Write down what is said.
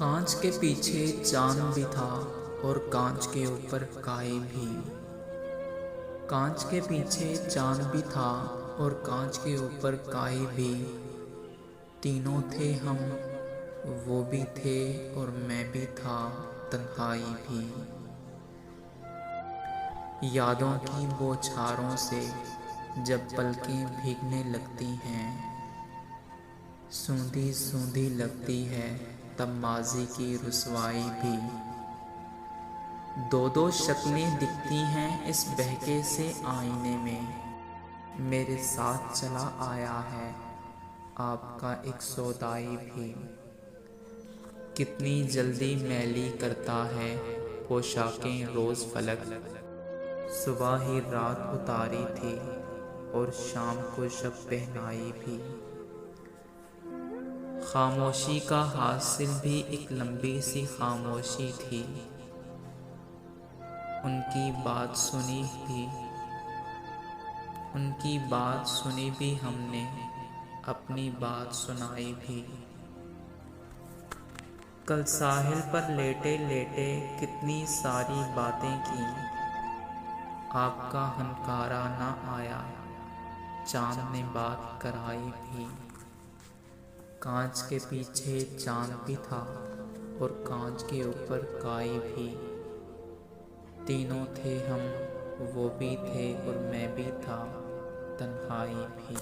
कांच के पीछे चांद भी था और कांच के ऊपर काई भी। कांच के पीछे चांद भी था और कांच के ऊपर काई भी। तीनों थे हम, वो भी थे और मैं भी था, तन्हाई भी। यादों की बौछारों से जब पलकें भीगने लगती हैं, सूंधी सूंधी लगती है तब माजी की रुसवाई भी। दो दो शक्लें दिखती हैं इस बहके से आईने में, मेरे साथ चला आया है आपका एक सौदाई भी। कितनी जल्दी मैली करता है पोशाकें रोज़ फलक, सुबह ही रात उतारी थी और शाम को शब पहनाई भी। खामोशी का हासिल भी एक लंबी सी खामोशी थी, उनकी बात सुनी भी हमने, अपनी बात सुनाई भी। कल साहिल पर लेटे लेटे कितनी सारी बातें की, आपका हनकारा ना आया, चांद ने बात कराई भी। कांच के पीछे चांद भी था और कांच के ऊपर काई भी। तीनों थे हम, वो भी थे और मैं भी था, तन्हाई भी।